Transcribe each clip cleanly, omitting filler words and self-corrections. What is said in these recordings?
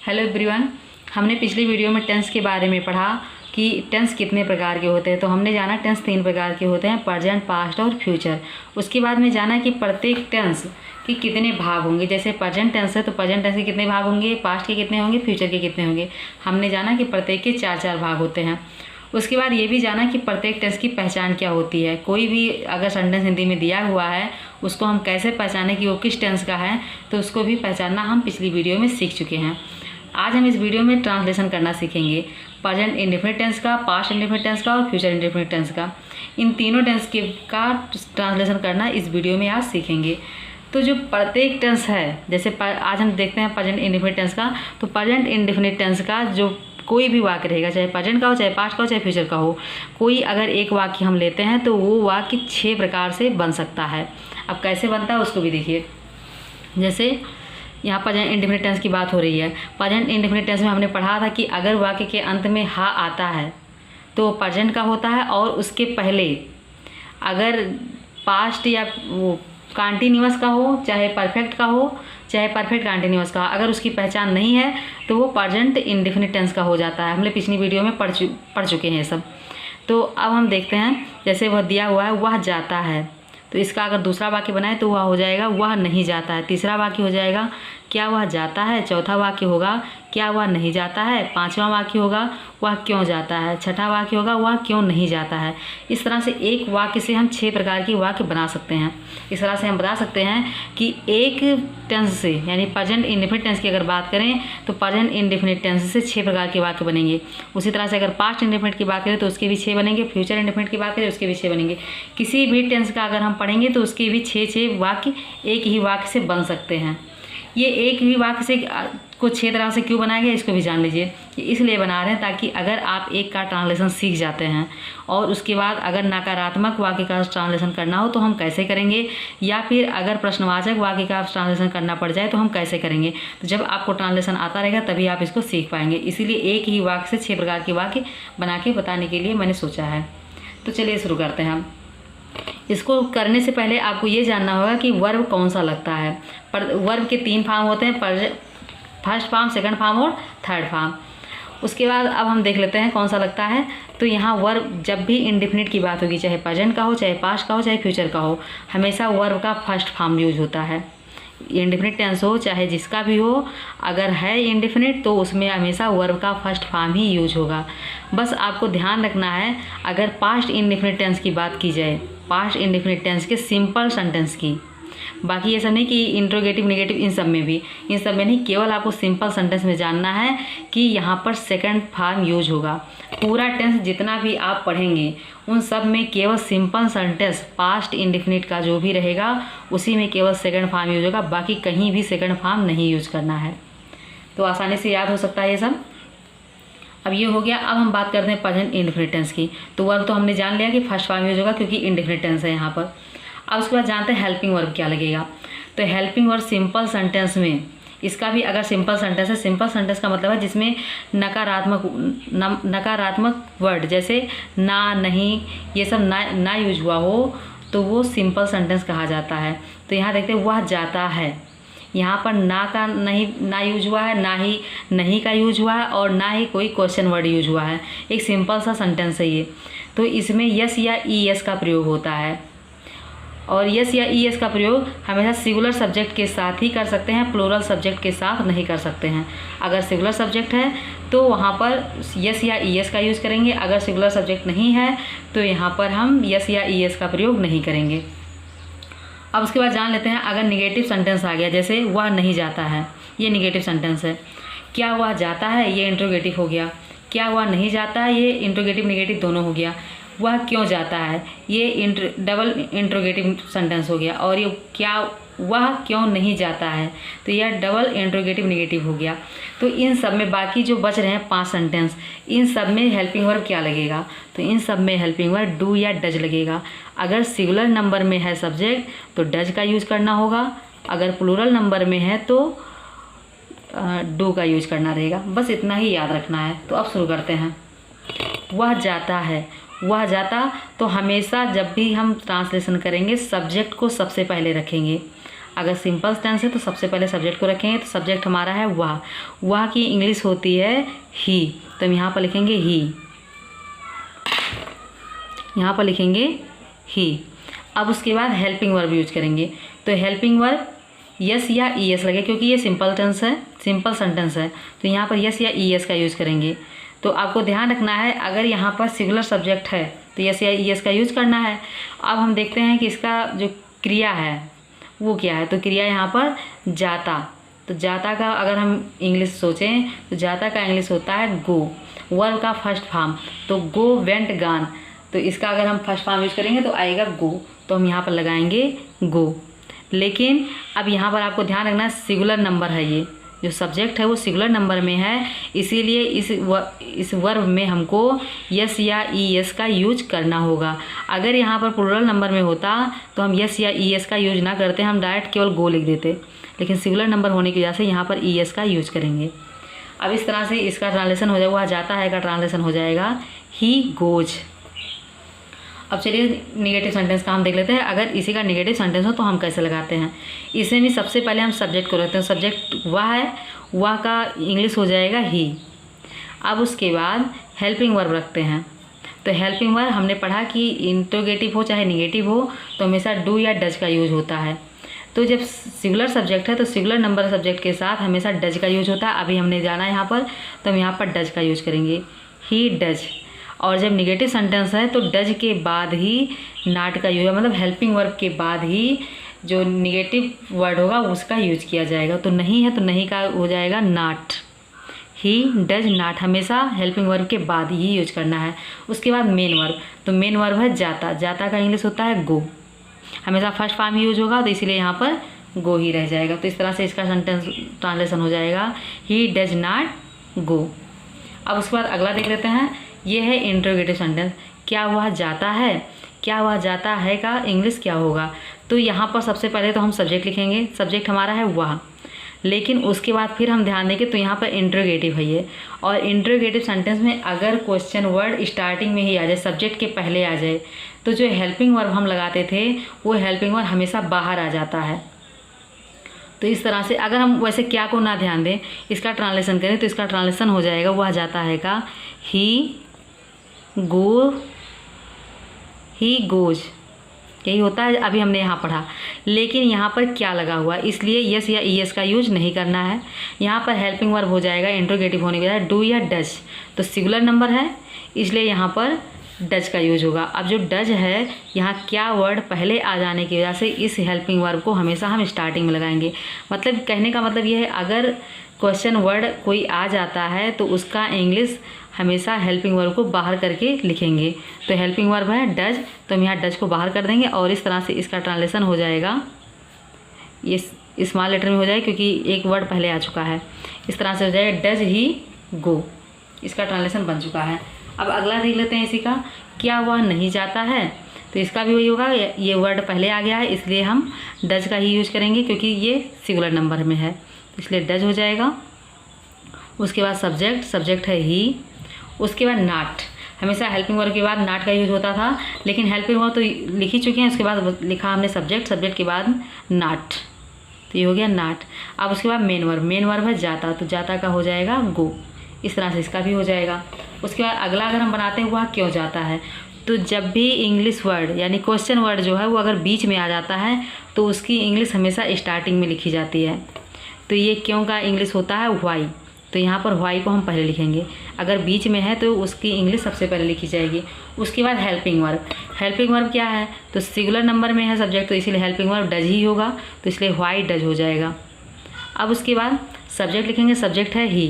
Hello everyone. हमने पिछली video में टेंस के बारे में पढ़ा कि टेंस कितने प्रकार के होते हैं। तो हमने जाना टेंस 3 प्रकार के होते हैं, प्रेजेंट, पास्ट और फ्यूचर। उसके बाद में जाना कि प्रत्येक टेंस के कितने भाग होंगे। जैसे प्रेजेंट टेंस है तो प्रेजेंट टेंस के कितने भाग होंगे, पास्ट के कितने होंगे, फ्यूचर के कितने होंगे। हमने जाना कि प्रत्येक के 4-4 भाग होते हैं। उसके बाद ये भी जाना कि प्रत्येक टेंस की पहचान क्या होती है। कोई भी अगर सेंटेंस हिंदी में दिया हुआ है उसको हम कैसे पहचानें कि वो किस टेंस का है, तो उसको भी पहचानना हम पिछली वीडियो में सीख चुके हैं। आज हम इस वीडियो में ट्रांसलेशन करना सीखेंगे, प्रेजेंट इंडेफिनिट टेंस का, पास्ट इंडेफिनिट टेंस का और फ्यूचर इंडेफिनिट टेंस का। इन तीनों टेंस के का ट्रांसलेशन करना इस वीडियो में आज सीखेंगे। तो जो प्रत्येक टेंस है, जैसे आज हम देखते हैं प्रेजेंट इंडेफिनिट टेंस का। तो प्रेजेंट इंडेफिनिट टेंस का जो कोई भी वाक्य रहेगा, चाहे प्रेजेंट का हो, चाहे पास्ट का हो, चाहे फ्यूचर का हो, कोई अगर एक वाक्य हम लेते हैं तो वो वाक्य 6 प्रकार से बन सकता है। अब कैसे बनता है उसको भी देखिए। जैसे यहाँ प्रेजेंट इंडेफिनिट टेंस की बात हो रही है। प्रेजेंट इंडेफिनिट टेंस में हमने पढ़ा था कि अगर वाक्य के अंत में हा आता है तो प्रेजेंट का होता है, और उसके पहले अगर पास्ट या वो कॉन्टिन्यूअस का हो, चाहे परफेक्ट का हो, चाहे परफेक्ट कॉन्टिन्यूअस का, अगर उसकी पहचान नहीं है तो वो प्रेजेंट इंडेफिनिट टेंस का हो जाता है। हमने पिछली वीडियो में पढ़ चुके हैं ये सब। तो अब हम देखते हैं, जैसे वह दिया हुआ है वह जाता है, तो इसका अगर दूसरा वाक्य बनाए तो वह हो जाएगा वह नहीं जाता है। तीसरा वाक्य हो जाएगा क्या वह जाता है। चौथा वाक्य होगा क्या वह नहीं जाता है। पांचवा वाक्य होगा वह क्यों जाता है। छठा वाक्य होगा वह क्यों नहीं जाता है। इस तरह से एक वाक्य से हम 6 प्रकार के वाक्य बना सकते हैं। इस तरह से हम बता सकते हैं कि एक टेंस से, यानी प्रेजेंट इंडेफिनिट टेंस की अगर बात करें तो प्रेजेंट इंडेफिनिट टेंस से 6 प्रकार के वाक्य बनेंगे। उसी तरह से अगर पास्ट इंडेफिनिट की बात करें तो उसके भी 6 बनेंगे। फ्यूचर इंडेफिनिट की बात करें उसके भी 6 बनेंगे। किसी भी टेंस का अगर हम पढ़ेंगे तो उसके भी 6 वाक्य एक ही वाक्य से बन सकते हैं। ये एक ही वाक्य से को 6 तरह से क्यों बनाया गया इसको भी जान लीजिए। ये इसलिए बना रहे हैं ताकि अगर आप एक का ट्रांसलेशन सीख जाते हैं और उसके बाद अगर नकारात्मक वाक्य का ट्रांसलेशन करना हो तो हम कैसे करेंगे, या फिर अगर प्रश्नवाचक वाक्य का ट्रांसलेशन करना पड़ जाए तो हम कैसे करेंगे। तो जब आपको ट्रांसलेशन आता रहेगा तभी आप इसको सीख पाएंगे। इसीलिए एक ही वाक्य से 6 प्रकार के वाक्य बना के बताने के लिए मैंने सोचा है। तो चलिए शुरू करते हैं हम। इसको करने से पहले आपको ये जानना होगा कि वर्ब कौन सा लगता है। वर्ब के 3 फॉर्म होते हैं, फर्स्ट फॉर्म, सेकंड फॉर्म और थर्ड फॉर्म। उसके बाद अब हम देख लेते हैं कौन सा लगता है। तो यहाँ वर्ब जब भी इंडेफिनिट की बात होगी, चाहे प्रेजेंट का हो, चाहे पास्ट का हो, चाहे फ्यूचर का हो, हमेशा वर्ब का फर्स्ट फॉर्म यूज होता है। इंडेफिनिट टेंस हो चाहे जिसका भी हो, अगर है इंडेफिनिट तो उसमें हमेशा वर्ब का फर्स्ट फॉर्म ही यूज होगा। बस आपको ध्यान रखना है, अगर पास्ट इंडेफिनिट टेंस की बात की जाए, पास्ट इंडेफिनिट टेंस के सिंपल सेंटेंस की, बाकी ये सब नहीं कि इंट्रोगेटिव, नेगेटिव, इन सब में नहीं, केवल आपको सिंपल सेंटेंस में जानना है कि यहाँ पर सेकंड फॉर्म यूज होगा। पूरा टेंस जितना भी आप पढ़ेंगे उन सब में केवल सिंपल सेंटेंस पास्ट इंडेफिनिट का जो भी रहेगा उसी में केवल सेकंड फॉर्म यूज होगा, बाकी कहीं भी सेकंड फॉर्म नहीं यूज करना है। तो आसानी से याद हो सकता है ये सब। अब ये हो गया। अब हम बात करते हैं प्रेजेंट इंडेफिनिट टेंस की। तो वर्ब तो हमने जान लिया कि फर्स्ट फॉर्म यूज होगा क्योंकि इंडेफिनिट टेंस है यहाँ पर। अब उसके बाद जानते हैं हेल्पिंग वर्ब क्या लगेगा। तो हेल्पिंग वर्ब सिंपल सेंटेंस में, इसका भी अगर सिंपल सेंटेंस है, सिंपल सेंटेंस का मतलब है जिसमें नकारात्मक वर्ड जैसे ना, नहीं, ये सब ना यूज हुआ हो तो वो सिंपल सेंटेंस कहा जाता है। तो यहाँ देखते हैं वह जाता है, यहाँ पर ना का ना यूज हुआ है, ना ही नहीं का यूज हुआ है, और ना ही कोई क्वेश्चन वर्ड यूज हुआ है। एक सिंपल सा सेंटेंस है ये। तो इसमें यस या ईएस का प्रयोग होता है, और यस या ईएस का प्रयोग हमेशा सिंगुलर सब्जेक्ट के साथ ही कर सकते हैं, प्लूरल सब्जेक्ट के साथ नहीं कर सकते हैं। अगर सिंगुलर सब्जेक्ट है तो वहाँ पर यस या ईएस का यूज़ करेंगे, अगर सिंगुलर सब्जेक्ट नहीं है तो यहाँ पर हम यस या ईएस का प्रयोग नहीं करेंगे। अब उसके बाद जान लेते हैं अगर निगेटिव सेंटेंस आ गया, जैसे वह नहीं जाता है, ये निगेटिव सेंटेंस है। क्या वह जाता है, ये इंट्रोगेटिव हो गया। क्या वह नहीं जाता है, ये इंट्रोगेटिव निगेटिव दोनों हो गया। वह क्यों जाता है, ये डबल इंट्रोगेटिव सेंटेंस हो गया। और ये क्या वह क्यों नहीं जाता है, तो यह डबल इंट्रोगेटिव निगेटिव हो गया। तो इन सब में बाकी जो बच रहे हैं 5 सेंटेंस, इन सब में हेल्पिंग वर्ब क्या लगेगा। तो इन सब में हेल्पिंग वर्ब डू या डज लगेगा। अगर सिंगुलर नंबर में है सब्जेक्ट तो डज का यूज़ करना होगा, अगर प्लूरल नंबर में है तो डू का यूज करना रहेगा। बस इतना ही याद रखना है। तो अब शुरू करते हैं। वह जाता है, वह जाता, तो हमेशा जब भी हम ट्रांसलेशन करेंगे सब्जेक्ट को सबसे पहले रखेंगे। अगर सिंपल टेंस है तो सबसे पहले सब्जेक्ट को रखेंगे, तो सब्जेक्ट हमारा है वह। वह की इंग्लिश होती है ही, तो हम यहाँ पर लिखेंगे ही, यहाँ पर लिखेंगे ही। अब उसके बाद हेल्पिंग वर्ब यूज करेंगे, तो हेल्पिंग वर्ब यस या ई एस लगे, क्योंकि ये सिंपल टेंस है, सिंपल सेंटेंस है, तो यहाँ पर यस या ई एस का यूज़ करेंगे। तो आपको ध्यान रखना है, अगर यहाँ पर सिंगुलर सब्जेक्ट है तो यस या ई एस का यूज़ करना है। अब हम देखते हैं कि इसका जो क्रिया है वो क्या है। तो क्रिया यहाँ पर जाता, तो जाता का अगर हम इंग्लिश सोचें तो जाता का इंग्लिश होता है गो। वर्ब का फर्स्ट फॉर्म, तो गो वेंट गान, तो इसका अगर हम फर्स्ट फॉर्म यूज़ करेंगे तो आएगा गो, तो हम यहाँ पर लगाएंगे गो। लेकिन अब यहाँ पर आपको ध्यान रखना, सिंगुलर नंबर है, ये जो सब्जेक्ट है वो सिंगुलर नंबर में है, इसीलिए इस वर्ब में हमको यस या ई एस का यूज करना होगा। अगर यहाँ पर प्लूरल नंबर में होता तो हम यस या ई एस का यूज ना करते, हम डायरेक्ट केवल गो लिख देते, लेकिन सिंगुलर नंबर होने की वजह से यहाँ पर ई एस का यूज करेंगे। अब इस तरह से इसका ट्रांसलेशन हो जाएगा, वह जाता है का ट्रांसलेशन हो जाएगा ही गोज। अब चलिए निगेटिव सेंटेंस का हम देख लेते हैं। अगर इसी का निगेटिव सेंटेंस हो तो हम कैसे लगाते हैं। इसमें भी सबसे पहले हम सब्जेक्ट को रखते हैं, सब्जेक्ट वह है, वह का इंग्लिश हो जाएगा ही। अब उसके बाद हेल्पिंग वर्ब रखते हैं, तो हेल्पिंग वर्ब हमने पढ़ा कि इंट्रोगेटिव हो चाहे निगेटिव हो तो हमेशा डू या डज का यूज होता है। तो जब सिंगुलर सब्जेक्ट है तो सिंगुलर नंबर सब्जेक्ट के साथ हमेशा डज का यूज होता है। अभी हमने जाना यहाँ पर, तो हम यहाँ पर डज का यूज करेंगे, ही डज। और जब निगेटिव सेंटेंस है तो डज के बाद ही नाट का यूज, मतलब हेल्पिंग वर्ब के बाद ही जो निगेटिव वर्ड होगा उसका यूज किया जाएगा। तो नहीं है तो नहीं का हो जाएगा नाट, ही डज नाट, हमेशा हेल्पिंग वर्ब के बाद ही यूज करना है। उसके बाद मेन वर्ब, तो मेन वर्ब है जाता, जाता का इंग्लिश होता है गो, हमेशा फर्स्ट फॉर्म यूज होगा, तो इसीलिए यहाँ पर गो ही रह जाएगा। तो इस तरह से इसका सेंटेंस ट्रांसलेशन हो जाएगा ही डज नाट गो। अब उसके बाद अगला देख लेते हैं, ये है इंट्रोगेटिव सेंटेंस, क्या वह जाता है, क्या वह जाता है का इंग्लिश क्या होगा। तो यहाँ पर सबसे पहले तो हम सब्जेक्ट लिखेंगे, सब्जेक्ट हमारा है वह, लेकिन उसके बाद फिर हम ध्यान देंगे तो यहाँ पर इंट्रोगेटिव है ये। और इंट्रोगेटिव सेंटेंस में अगर क्वेश्चन वर्ड स्टार्टिंग में ही आ जाए, सब्जेक्ट के पहले आ जाए, तो जो हेल्पिंग वर्ब हम लगाते थे वो हेल्पिंग वर्ब हमेशा बाहर आ जाता है। तो इस तरह से अगर हम वैसे क्या को ना ध्यान दें, इसका ट्रांसलेशन करें तो इसका ट्रांसलेशन हो जाएगा वह जाता है का ही गोज, यही होता है। अभी हमने यहाँ पढ़ा, लेकिन यहाँ पर क्या लगा हुआ, इसलिए यस या ई एस का यूज नहीं करना है। यहाँ पर हेल्पिंग वर्ब हो जाएगा इंट्रोगेटिव होने के बजाय डू या डज, तो सिंगुलर नंबर है इसलिए यहाँ पर डज का यूज होगा। अब जो डज है यहाँ क्या वर्ड पहले आ जाने की वजह से इस हेल्पिंग वर्ब को हमेशा हम स्टार्टिंग में लगाएंगे। मतलब कहने का मतलब ये है, अगर क्वेश्चन वर्ड कोई आ जाता है तो उसका इंग्लिश हमेशा हेल्पिंग वर्ब को बाहर करके लिखेंगे। तो हेल्पिंग वर्ब है डज, तो हम यहाँ डज को बाहर कर देंगे और इस तरह से इसका ट्रांसलेशन हो जाएगा, ये स्मॉल लेटर में हो जाएगा क्योंकि एक वर्ड पहले आ चुका है। इस तरह से हो जाएगा डज ही गो, इसका ट्रांसलेशन बन चुका है। अब अगला देख लेते हैं इसी का, क्या वह नहीं जाता है, तो इसका भी वही होगा, ये वर्ड पहले आ गया है इसलिए हम डज का ही यूज करेंगे क्योंकि ये सिंगुलर नंबर में है, इसलिए डज हो जाएगा। उसके बाद सब्जेक्ट है ही। उसके बाद नाट, हमेशा हेल्पिंग वर्ब के बाद नाट का यूज होता था, लेकिन हेल्पिंग वर्ब तो लिख ही चुके हैं, उसके बाद लिखा हमने सब्जेक्ट के बाद नाट, तो ये हो गया नाट। अब उसके बाद मेन वर्ब है जाता, तो जाता का हो जाएगा गो, इस तरह से इसका भी हो जाएगा। उसके बाद अगला अगर हम बनाते हैं वह क्यों जाता है, तो जब भी इंग्लिश वर्ड यानी क्वेश्चन वर्ड जो है वो अगर बीच में आ जाता है तो उसकी इंग्लिश हमेशा स्टार्टिंग में लिखी जाती है। तो ये क्यों का इंग्लिश होता है वाई, तो यहाँ पर वाई को हम पहले लिखेंगे, अगर बीच में है तो उसकी इंग्लिश सबसे पहले लिखी जाएगी। उसके बाद हेल्पिंग वर्ब क्या है, तो सिंगुलर नंबर में है सब्जेक्ट, तो इसीलिए हेल्पिंग वर्ब डज ही होगा, तो इसलिए वाई डज हो जाएगा। अब उसके बाद सब्जेक्ट लिखेंगे, सब्जेक्ट है ही,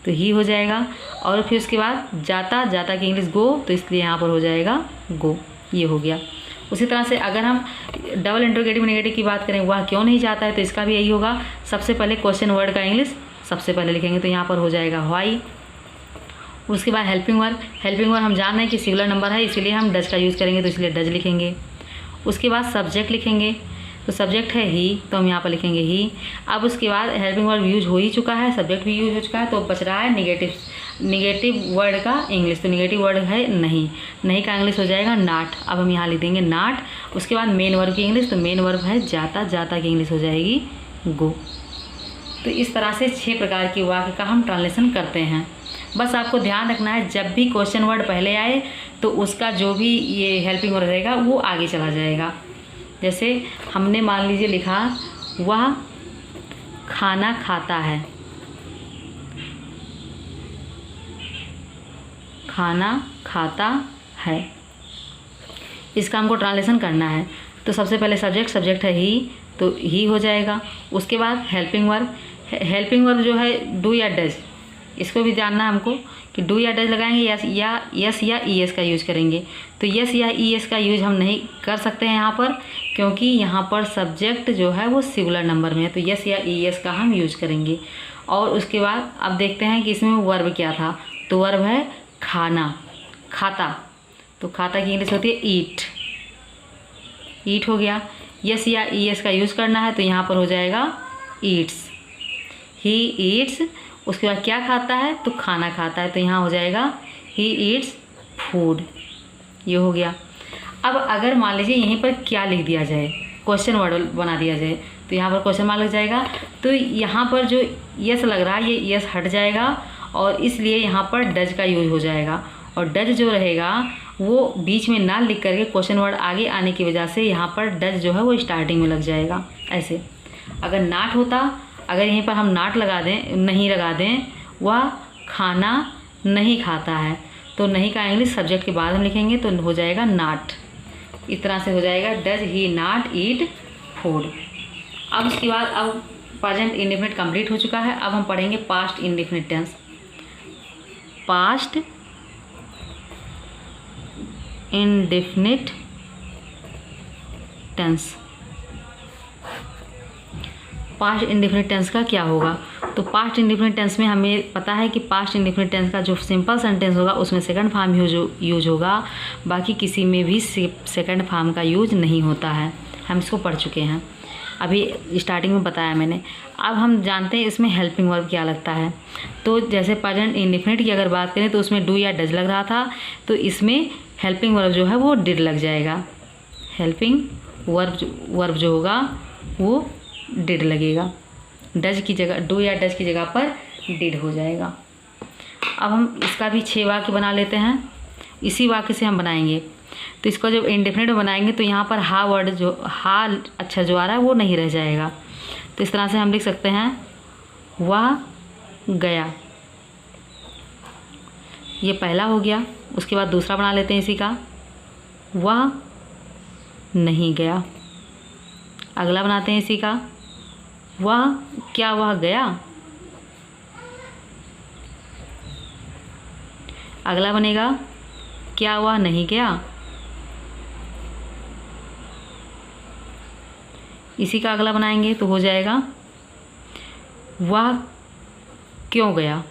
तो ही हो जाएगा। और फिर उसके बाद जाता की इंग्लिश गो, तो इसलिए यहाँ पर हो जाएगा गो, ये हो गया। उसी तरह से अगर हम डबल इंट्रोगेटिव नेगेटिव की बात करें, वह क्यों नहीं जाता है, तो इसका भी यही होगा, सबसे पहले क्वेश्चन वर्ड का इंग्लिश सबसे पहले लिखेंगे, तो यहाँ पर हो जाएगा वाई। उसके बाद हेल्पिंग वर्ब हम जान रहे हैं कि सिंगुलर नंबर है इसीलिए हम डज का यूज़ करेंगे, तो इसलिए डज लिखेंगे। उसके बाद सब्जेक्ट लिखेंगे, तो सब्जेक्ट है ही, तो हम यहाँ पर लिखेंगे ही। अब उसके बाद हेल्पिंग वर्ब यूज हो ही चुका है, सब्जेक्ट भी यूज हो चुका है, तो बच रहा है निगेटिव वर्ड का इंग्लिश। तो निगेटिव वर्ड है नहीं, नहीं का इंग्लिश हो जाएगा नॉट। अब हम यहाँ लिख देंगे नॉट। उसके बाद मेन वर्ब की इंग्लिश, तो मेन वर्ब है जाता, जाता की इंग्लिश हो जाएगी गो। तो इस तरह से 6 प्रकार के वाक्य का हम ट्रांसलेशन करते हैं। बस आपको ध्यान रखना है, जब भी क्वेश्चन वर्ड पहले आए तो उसका जो भी ये हेल्पिंग वर्ड रहेगा वो आगे चला जाएगा। जैसे हमने मान लीजिए लिखा वह खाना खाता है, खाना खाता है, इसका हमको ट्रांसलेशन करना है। तो सबसे पहले सब्जेक्ट है ही, तो ही हो जाएगा। उसके बाद हेल्पिंग वर्ब जो है डू या डज, इसको भी जानना है हमको कि डू या डज लगाएंगे या यस या ईएस का यूज़ करेंगे। तो यस या ईएस का यूज़ हम नहीं कर सकते हैं यहाँ पर, क्योंकि यहाँ पर सब्जेक्ट जो है वो सिंगुलर नंबर में है, तो यस या ईएस का हम यूज़ करेंगे। और उसके बाद अब देखते हैं कि इसमें वर्ब क्या था। तो वर्ब है खाना, खाता, तो खाता की इंग्लिश होती है ईट, ईट हो गया। यस या ईएस का यूज़ करना है, तो यहाँ पर हो जाएगा ईट्स, ही ईट्स। उसके बाद क्या खाता है, तो खाना खाता है, तो यहाँ हो जाएगा ही ईट्स फूड, ये हो गया। अब अगर मान लीजिए यहीं पर क्या लिख दिया जाए, क्वेश्चन वर्ड बना दिया जाए, तो यहाँ पर क्वेश्चन मार्क लग जाएगा। तो यहाँ पर जो यस लग रहा है ये यस हट जाएगा, और इसलिए यहाँ पर डज का यूज हो जाएगा। और डज जो रहेगा वो बीच में ना लिख करके क्वेश्चन वर्ड आगे आने की वजह से यहाँ पर डज जो है वो स्टार्टिंग में लग जाएगा। ऐसे अगर नाट होता, अगर यहीं पर हम नाट लगा दें, नहीं लगा दें, वह खाना नहीं खाता है, तो नहीं का इंग्लिश सब्जेक्ट के बाद हम लिखेंगे, तो हो जाएगा नाट। इस तरह से हो जाएगा does he naught eat food. अब उसके बाद अब प्रेजेंट इंडेफिनिट कंप्लीट हो चुका है। अब हम पढ़ेंगे past indefinite tense. Past indefinite tense, past indefinite tense का क्या होगा। तो पास्ट इंडेफिनिट टेंस में हमें पता है कि पास्ट इंडेफिनिट टेंस का जो सिंपल सेंटेंस होगा उसमें सेकंड फॉर्म यूज होगा, बाकी किसी में भी सेकंड फॉर्म का यूज नहीं होता है। हम इसको पढ़ चुके हैं, अभी स्टार्टिंग में बताया मैंने। अब हम जानते हैं इसमें हेल्पिंग वर्ब क्या लगता है। तो जैसे प्रेजेंट इंडेफिनिट की अगर बात करें तो उसमें डू या डज लग रहा था, तो इसमें हेल्पिंग वर्ब जो है वो डिड लग जाएगा। हेल्पिंग वर्ब जो होगा वो डिड लगेगा, डज की जगह, डू या डज की जगह पर डिड हो जाएगा। अब हम इसका भी 6 वाक्य बना लेते हैं, इसी वाक्य से हम बनाएंगे। तो इसको जब इंडेफिनिट बनाएंगे तो यहाँ पर हा वर्ड जो हा अच्छा जो आ रहा है वो नहीं रह जाएगा। तो इस तरह से हम लिख सकते हैं वह गया, ये पहला हो गया। उसके बाद दूसरा बना लेते हैं इसी का, वह नहीं गया। अगला बनाते हैं इसी का, वह क्या वह गया। अगला बनेगा क्या वह नहीं गया। इसी का अगला बनाएंगे तो हो जाएगा वह क्यों गया।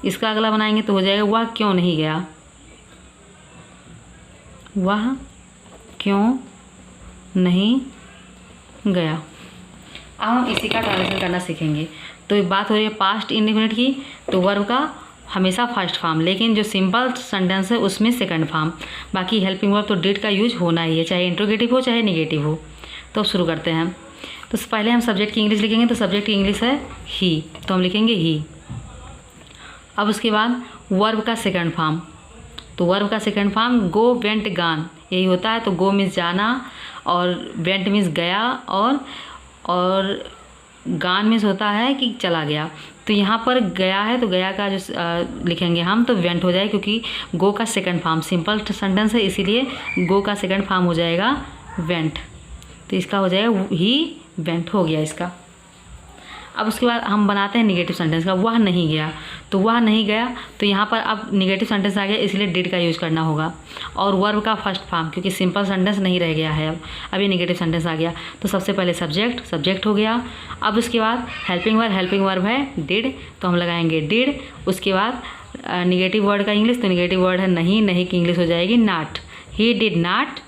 इसका अगला बनाएंगे तो हो जाएगा वह क्यों नहीं गया। वह क्यों नहीं गया। अब हम इसी का ट्रांसलेशन करना सीखेंगे। तो बात हो रही है पास्ट इंडेफिनिट की, तो वर्ब का हमेशा फर्स्ट फॉर्म, लेकिन जो सिंपल सेंटेंस है उसमें सेकंड फॉर्म। बाकी हेल्पिंग वर्ब तो डिड का यूज होना ही है, चाहे इंट्रोगेटिव हो चाहे नेगेटिव हो। तो शुरू करते हैं। तो पहले हम सब्जेक्ट की इंग्लिश लिखेंगे, तो सब्जेक्ट की इंग्लिश है ही, तो हम लिखेंगे ही। अब उसके बाद वर्ब का सेकंड फॉर्म, तो वर्ब का सेकंड फॉर्म गो वेंट गान, यही होता है। तो गो मीन्स जाना, और वेंट मीन्स गया, और गान मीन्स होता है कि चला गया। तो यहाँ पर गया है तो गया का जो लिखेंगे हम तो वेंट हो जाए, क्योंकि गो का सेकंड फॉर्म सिंपल सेंटेंस है, इसीलिए गो का सेकंड फॉर्म हो जाएगा वेंट। तो इसका हो जाएगा ही वेंट हो गया इसका। अब उसके बाद हम बनाते हैं निगेटिव सेंटेंस का, वह नहीं गया। तो वह नहीं गया, तो यहाँ पर अब निगेटिव सेंटेंस आ गया, इसलिए डिड का यूज़ करना होगा। और वर्ब का फर्स्ट फॉर्म, क्योंकि सिंपल सेंटेंस नहीं रह गया है, अब ये निगेटिव सेंटेंस आ गया। तो सबसे पहले सब्जेक्ट हो गया। अब उसके बाद हेल्पिंग वर्ब है डिड, तो हम लगाएंगे डिड। उसके बाद निगेटिव वर्ड का इंग्लिश, तो निगेटिव वर्ड है नहीं की इंग्लिश हो जाएगी नॉट। ही डिड नॉट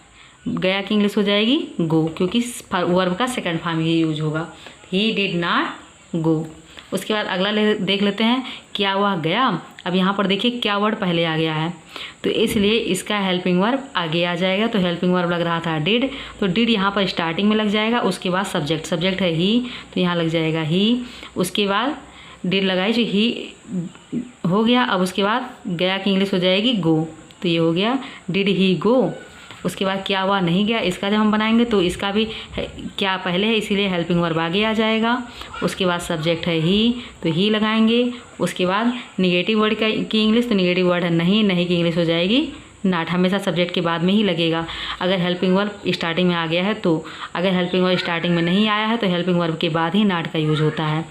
गया की इंग्लिश हो जाएगी गो, क्योंकि वर्ब का सेकंड फॉर्म ही यूज होगा। He did not go. उसके बाद अगला देख लेते हैं, क्या वह गया। अब यहाँ पर देखिए क्या वर्ड पहले आ गया है, तो इसलिए इसका हेल्पिंग वर्ब आगे आ जाएगा। तो हेल्पिंग वर्ब लग रहा था डिड, तो डिड यहाँ पर स्टार्टिंग में लग जाएगा। उसके बाद सब्जेक्ट है ही, तो यहाँ लग जाएगा ही। उसके बाद डिड लगाई जो ही हो गया। अब उसके बाद गया की इंग्लिश हो जाएगी गो, तो ये हो गया डिड ही गो। उसके बाद क्या हुआ नहीं गया, इसका जब हम बनाएंगे तो इसका भी क्या पहले है, इसीलिए हेल्पिंग वर्ब आगे आ जाएगा। उसके बाद सब्जेक्ट है ही, तो ही लगाएंगे। उसके बाद निगेटिव वर्ड की इंग्लिश, तो निगेटिव वर्ड है नहीं, नहीं की इंग्लिश हो जाएगी नॉट। हमेशा सब्जेक्ट के बाद में ही लगेगा अगर हेल्पिंग वर्ब स्टार्टिंग में आ गया है तो। अगर हेल्पिंग वर्ब स्टार्टिंग में नहीं आया है तो हेल्पिंग वर्ब के बाद ही नॉट का यूज होता है।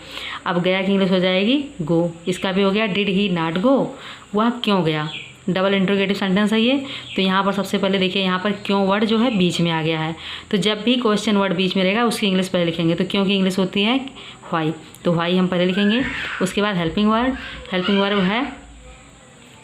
अब गया की इंग्लिश हो जाएगी गो, इसका भी हो गया डिड ही नॉट गो, वह क्यों गया। डबल इंट्रोगेटिव सेंटेंस है ये। तो यहाँ पर सबसे पहले देखिए यहाँ पर क्यों वर्ड जो है बीच में आ गया है, तो जब भी क्वेश्चन वर्ड बीच में रहेगा उसकी इंग्लिश पहले लिखेंगे। तो क्यों की इंग्लिश होती है व्हाई, तो व्हाई हम पहले लिखेंगे। उसके बाद हेल्पिंग वर्ब है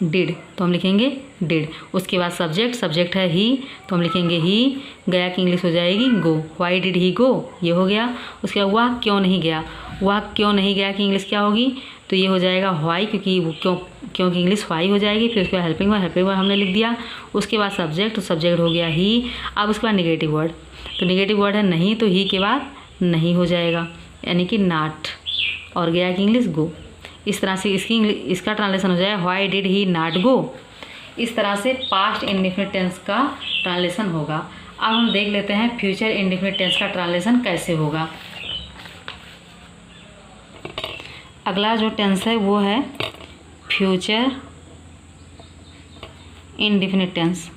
डिड, तो हम लिखेंगे डिड। उसके बाद सब्जेक्ट है ही, तो हम लिखेंगे ही। गया की इंग्लिश हो जाएगी गो, व्हाई डिड ही गो, ये हो गया। उसके बाद वह क्यों नहीं गया, वह क्यों नहीं गया की इंग्लिश क्या होगी, तो ये हो जाएगा व्हाई, क्योंकि वो क्यों की इंग्लिश व्हाई हो जाएगी। फिर उसके बाद हेल्पिंग वर्ब हमने लिख दिया। उसके बाद सब्जेक्ट हो गया ही। अब उसके बाद निगेटिव वर्ड, तो निगेटिव वर्ड है नहीं, तो ही के बाद नहीं हो जाएगा, यानी कि नॉट। और गया की इंग्लिश गो। इस तरह से इसका ट्रांसलेशन हो जाएगा why did he not go. इस तरह से पास्ट इंडेफिनिट टेंस का ट्रांसलेशन होगा। अब हम देख लेते हैं फ्यूचर इंडेफिनिट टेंस का ट्रांसलेशन कैसे होगा। अगला जो टेंस है वो है future indefinite tense.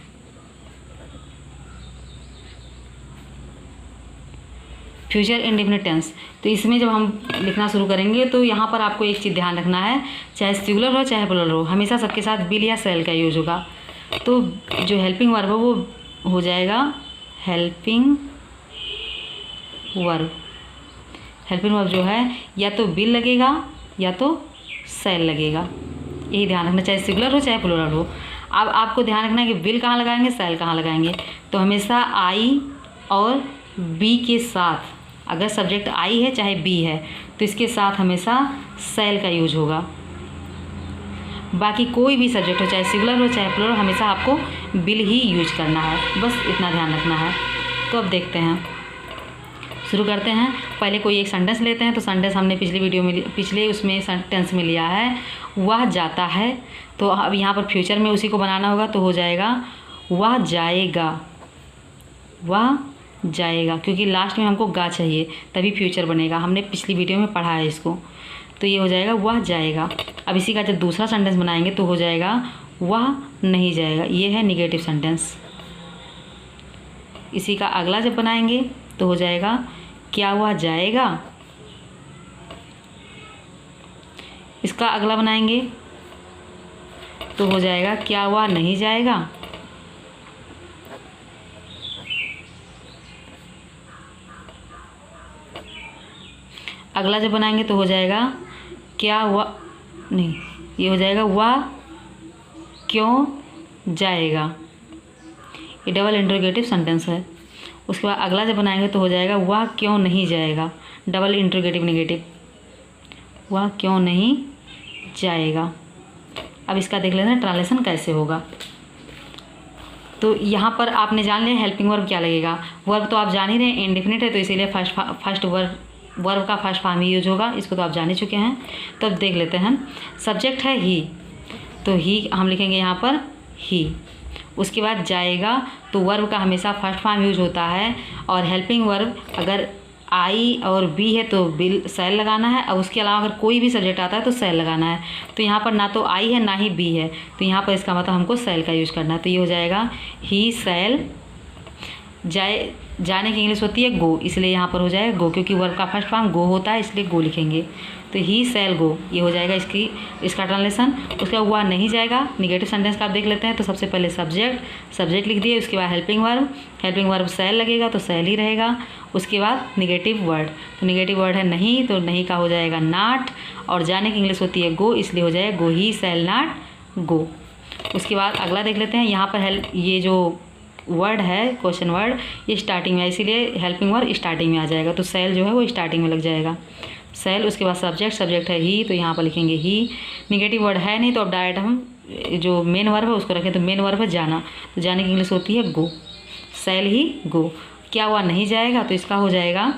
Future indefinite tense, तो इसमें जब हम लिखना शुरू करेंगे तो यहाँ पर आपको एक चीज़ ध्यान रखना है, चाहे सिंगुलर हो चाहे प्लुरल हो, हमेशा सबके साथ विल या शैल का यूज होगा। तो जो हेल्पिंग वर्ब है वो हो जाएगा हेल्पिंग वर्ब। हेल्पिंग वर्ब जो है या तो विल लगेगा या तो शैल लगेगा, यही ध्यान रखना, चाहे सिंगुलर हो चाहे प्लुरल हो। अब आपको ध्यान रखना है कि विल कहाँ लगाएंगे, शैल कहाँ लगाएंगे। तो हमेशा आई और बी के साथ, अगर सब्जेक्ट आई है चाहे बी है तो इसके साथ हमेशा शैल का यूज होगा। बाकी कोई भी सब्जेक्ट हो, चाहे सिंगुलर हो चाहे प्लुरल, हमेशा आपको विल ही यूज करना है, बस इतना ध्यान रखना है। तो अब देखते हैं, शुरू करते हैं। पहले कोई एक सेंटेंस लेते हैं। तो सेंटेंस हमने पिछले उसमें सेंटेंस में लिया है वह जाता है, तो अब यहाँ पर फ्यूचर में उसी को बनाना होगा। तो हो जाएगा वह जाएगा, क्योंकि लास्ट में हमको गा चाहिए तभी फ्यूचर बनेगा, हमने पिछली वीडियो में पढ़ा है इसको। तो ये हो जाएगा वह जाएगा। अब इसी का जब दूसरा सेंटेंस बनाएंगे तो हो जाएगा वह नहीं जाएगा, ये है निगेटिव सेंटेंस। इसी का अगला जब बनाएंगे तो हो जाएगा क्या वह जाएगा। इसका अगला बनाएंगे तो हो जाएगा क्या वह नहीं जाएगा। अगला जब बनाएंगे तो हो जाएगा क्या वह नहीं, ये हो जाएगा वह क्यों जाएगा, ये डबल इंट्रोगेटिव सेंटेंस है। उसके बाद अगला जब बनाएंगे तो हो जाएगा वह क्यों नहीं जाएगा, डबल इंट्रोगेटिव नेगेटिव, वह क्यों नहीं जाएगा। अब इसका देख लेते हैं ट्रांसलेशन कैसे होगा। तो यहाँ पर आपने जान लिया हेल्पिंग वर्ब क्या लगेगा। वर्ब तो आप जान ही रहे हैं, इंडेफिनिट है तो इसीलिए फर्स्ट वर्ब का फर्स्ट फॉर्म ही यूज होगा, इसको तो आप जान ही चुके हैं। तो अब देख लेते हैं, सब्जेक्ट है ही, तो ही हम लिखेंगे यहाँ पर ही। उसके बाद जाएगा, तो वर्ब का हमेशा फर्स्ट फॉर्म यूज होता है। और हेल्पिंग वर्ब अगर आई और बी है तो बिल शैल लगाना है, और उसके अलावा अगर कोई भी सब्जेक्ट आता है तो शैल लगाना है। तो यहाँ पर ना तो आई है ना ही बी है, तो यहाँ पर इसका मतलब हमको शैल का यूज करना है। तो ये हो जाएगा ही शैल जाने की इंग्लिश होती है गो, इसलिए यहाँ पर हो जाएगा गो, क्योंकि वर्ब का फर्स्ट फॉर्म गो होता है इसलिए गो लिखेंगे। तो ही शैल गो, ये हो जाएगा इसका ट्रांसलेशन। उसके बाद वह नहीं जाएगा, निगेटिव सेंटेंस का आप देख लेते हैं। तो सबसे पहले सब्जेक्ट लिख दिए, उसके बाद हेल्पिंग वर्ब शैल लगेगा तो शैल ही रहेगा। उसके बाद निगेटिव वर्ड, तो निगेटिव वर्ड है नहीं, तो नहीं का हो जाएगा नॉट, और जाने की इंग्लिश होती है गो, इसलिए हो जाएगा गो ही शैल नॉट गो। उसके बाद अगला देख लेते हैं। यहाँ पर ये जो वर्ड है क्वेश्चन वर्ड ये स्टार्टिंग में है, इसीलिए हेल्पिंग वर्ब स्टार्टिंग में आ जाएगा। तो सेल जो है वो स्टार्टिंग में लग जाएगा, सेल। उसके बाद सब्जेक्ट है ही, तो यहाँ पर लिखेंगे ही। निगेटिव वर्ड है नहीं तो अब डायरेक्ट हम जो मेन वर्ब है उसको रखें, तो मेन वर्ब है जाना, तो जाने की इंग्लिश होती है गो, सेल ही गो। क्या हुआ, नहीं जाएगा, तो इसका हो जाएगा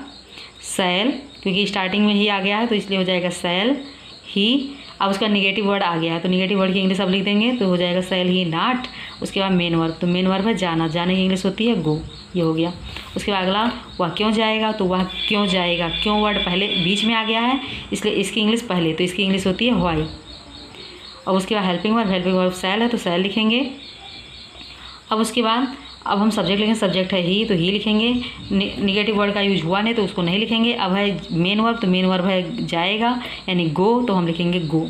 सेल, क्योंकि स्टार्टिंग में ही आ गया है तो इसलिए हो जाएगा सेल ही। अब उसका निगेटिव वर्ड आ गया है तो निगेटिव वर्ड की इंग्लिश अब लिख देंगे, तो हो जाएगा सेल ही नॉट। उसके बाद मेन वर्ब, तो मेन वर्ब है जाना, जाने की इंग्लिश होती है गो, ये हो गया। उसके बाद अगला वह क्यों जाएगा, तो वह क्यों जाएगा, क्यों वर्ड पहले बीच में आ गया है इसलिए इसकी इंग्लिश पहले, तो इसकी इंग्लिश होती है व्हाई। और उसके बाद हेल्पिंग वर्ब सेल है तो सेल लिखेंगे। अब उसके बाद अब हम सब्जेक्ट लिखेंगे, सब्जेक्ट है ही तो ही लिखेंगे। निगेटिव वर्ड का यूज हुआ नहीं तो उसको नहीं लिखेंगे। अब है मेन वर्ब, तो मेन वर्ब है जाएगा यानी गो, तो हम लिखेंगे गो।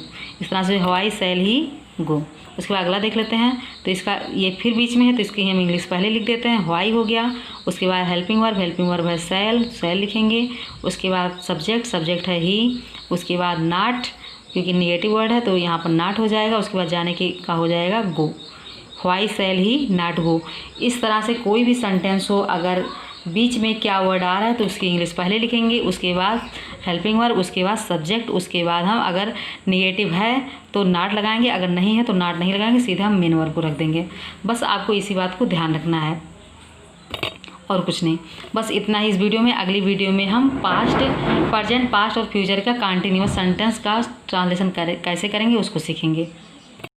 इस तरह से हवाई सेल ही गो। उसके बाद अगला देख लेते हैं, तो इसका ये फिर बीच में है तो इसकी हम इंग्लिश पहले लिख देते हैं, हवाई हो गया। उसके बाद हेल्पिंग वर्ब है सेल, सेल लिखेंगे। उसके बाद सब्जेक्ट है ही। उसके बाद नॉट, क्योंकि निगेटिव वर्ड है तो यहाँ पर नॉट हो जाएगा। उसके बाद जाने की का हो जाएगा go, why shall he not go. इस तरह से कोई भी सेंटेंस हो, अगर बीच में क्या वर्ड आ रहा है तो उसकी इंग्लिश पहले लिखेंगे, उसके बाद हेल्पिंग वर्ब, उसके बाद सब्जेक्ट, उसके बाद हम अगर निगेटिव है तो नॉट लगाएंगे, अगर नहीं है तो नॉट नहीं लगाएंगे, सीधे हम मेन वर्ब को रख देंगे। बस आपको इसी बात को ध्यान रखना है और कुछ नहीं। बस इतना ही इस वीडियो में। अगली वीडियो में हम प्रेजेंट, पास्ट और फ्यूचर का कंटिन्यूअस सेंटेंस का ट्रांसलेशन कैसे करेंगे उसको सीखेंगे।